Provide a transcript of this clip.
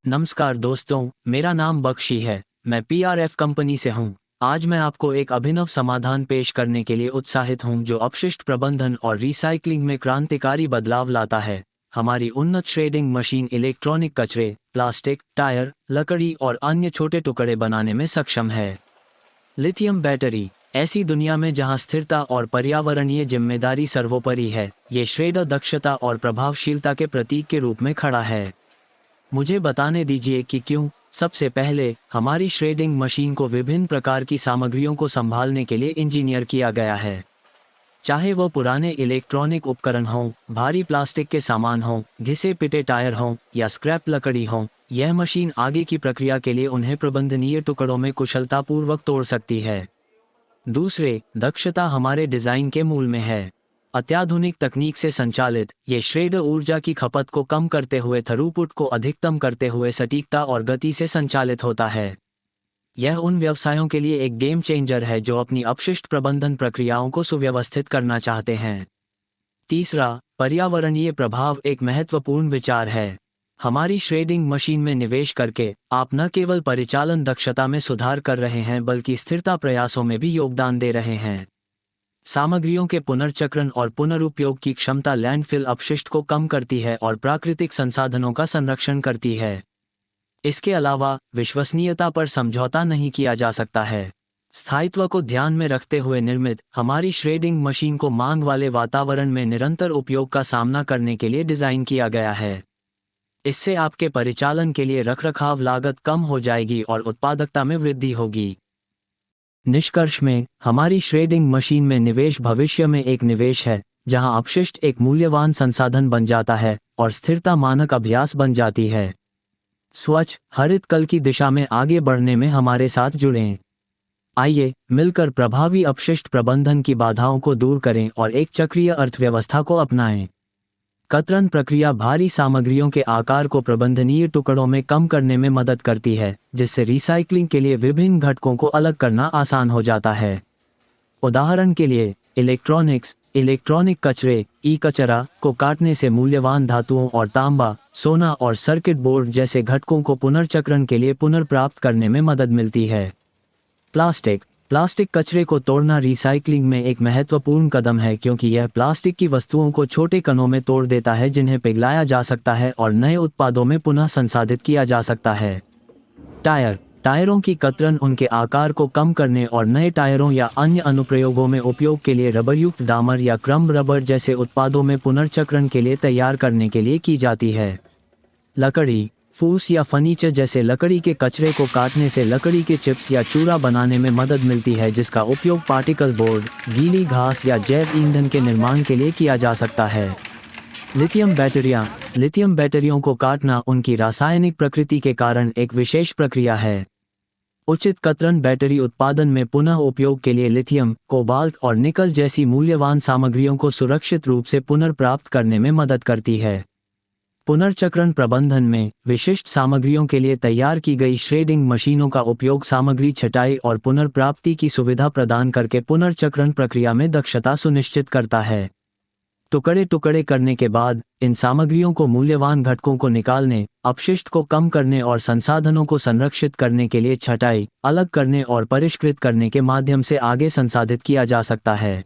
नमस्कार दोस्तों, मेरा नाम बख्शी है। मैं पीआरएफ कंपनी से हूं। आज मैं आपको एक अभिनव समाधान पेश करने के लिए उत्साहित हूं जो अपशिष्ट प्रबंधन और रिसाइकलिंग में क्रांतिकारी बदलाव लाता है। हमारी उन्नत श्रेडिंग मशीन इलेक्ट्रॉनिक कचरे, प्लास्टिक, टायर, लकड़ी और अन्य छोटे टुकड़े बनाने में सक्षम है। Lithium battery. ऐसी दुनिया में जहां स्थिरता और पर्यावरणीय जिम्मेदारी सर्वोपरि है, ये श्रेडर दक्षता और प्रभावशीलता के प्रतीक के रूप में खड़ा है। मुझे बताने दीजिए कि क्यों। सबसे पहले, हमारी श्रेडिंग मशीन को विभिन्न प्रकार की सामग्रियों को संभालने के लिए इंजीनियर किया गया है। चाहे वो पुराने इलेक्ट्रॉनिक उपकरण हों, भारी प्लास्टिक के सामान हों, घिसे पिटे टायर हों या स्क्रैप लकड़ी हों, यह मशीन आगे की प्रक्रिया के लिए उन्हें प्रबंधनीय टुकड़ों में कुशलतापूर्वक तोड़ सकती है। दूसरे, दक्षता हमारे डिजाइन के मूल में है। अत्याधुनिक तकनीक से संचालित ये श्रेडर ऊर्जा की खपत को कम करते हुए थ्रूपुट को अधिकतम करते हुए सटीकता और गति से संचालित होता है। यह उन व्यवसायों के लिए एक गेम चेंजर है जो अपनी अपशिष्ट प्रबंधन प्रक्रियाओं को सुव्यवस्थित करना चाहते हैं। तीसरा, पर्यावरणीय प्रभाव एक महत्वपूर्ण विचार है। हमारी श्रेडिंग मशीन में निवेश करके आप न केवल परिचालन दक्षता में सुधार कर रहे हैं बल्कि स्थिरता प्रयासों में भी योगदान दे रहे हैं। सामग्रियों के पुनर्चक्रण और पुनरुपयोग की क्षमता लैंडफिल अपशिष्ट को कम करती है और प्राकृतिक संसाधनों का संरक्षण करती है। इसके अलावा विश्वसनीयता पर समझौता नहीं किया जा सकता है। स्थायित्व को ध्यान में रखते हुए निर्मित हमारी श्रेडिंग मशीन को मांग वाले वातावरण में निरंतर उपयोग का सामना करने के लिए डिजाइन किया गया है। इससे आपके परिचालन के लिए रखरखाव लागत कम हो जाएगी और उत्पादकता में वृद्धि होगी। निष्कर्ष में, हमारी श्रेडिंग मशीन में निवेश भविष्य में एक निवेश है, जहां अपशिष्ट एक मूल्यवान संसाधन बन जाता है और स्थिरता मानक अभ्यास बन जाती है। स्वच्छ, हरित कल की दिशा में आगे बढ़ने में हमारे साथ जुड़ें। आइए मिलकर प्रभावी अपशिष्ट प्रबंधन की बाधाओं को दूर करें और एक चक्रीय अर्थव्यवस्था को अपनाएं। कतरन प्रक्रिया भारी सामग्रियों के आकार को प्रबंधनीय टुकड़ों में कम करने में मदद करती है, जिससे रिसाइकलिंग के लिए विभिन्न घटकों को अलग करना आसान हो जाता है। उदाहरण के लिए, इलेक्ट्रॉनिक कचरे कचरा को काटने से मूल्यवान धातुओं और तांबा, सोना और सर्किट बोर्ड जैसे घटकों को पुनर्चक्रण के लिए पुनर्प्राप्त करने में मदद मिलती है। प्लास्टिक कचरे को तोड़ना रिसाइकलिंग में एक महत्वपूर्ण कदम है क्योंकि यह प्लास्टिक की वस्तुओं को छोटे कणों में तोड़ देता है जिन्हें पिघलाया जा सकता है और नए उत्पादों में पुनः संसाधित किया जा सकता है। टायरों की कतरन उनके आकार को कम करने और नए टायरों या अन्य अनुप्रयोगों में उपयोग के लिए रबरयुक्त डामर या क्रम रबर जैसे उत्पादों में पुनर्चक्रण के लिए तैयार करने के लिए की जाती है। लकड़ी, फूस या फर्नीचर जैसे लकड़ी के कचरे को काटने से लकड़ी के चिप्स या चूरा बनाने में मदद मिलती है जिसका उपयोग पार्टिकल बोर्ड, गीली घास या जैव ईंधन के निर्माण के लिए किया जा सकता है। लिथियम बैटरियों को काटना उनकी रासायनिक प्रकृति के कारण एक विशेष प्रक्रिया है। उचित कतरन बैटरी उत्पादन में पुनः उपयोग के लिए लिथियम, कोबाल्ट और निकल जैसी मूल्यवान सामग्रियों को सुरक्षित रूप से पुनर्प्राप्त करने में मदद करती है। पुनर्चक्रण प्रबंधन में विशिष्ट सामग्रियों के लिए तैयार की गई श्रेडिंग मशीनों का उपयोग सामग्री छटाई और पुनर्प्राप्ति की सुविधा प्रदान करके पुनर्चक्रण प्रक्रिया में दक्षता सुनिश्चित करता है। टुकड़े करने के बाद इन सामग्रियों को मूल्यवान घटकों को निकालने, अपशिष्ट को कम करने और संसाधनों को संरक्षित करने के लिए छटाई, अलग करने और परिष्कृत करने के माध्यम से आगे संसाधित किया जा सकता है।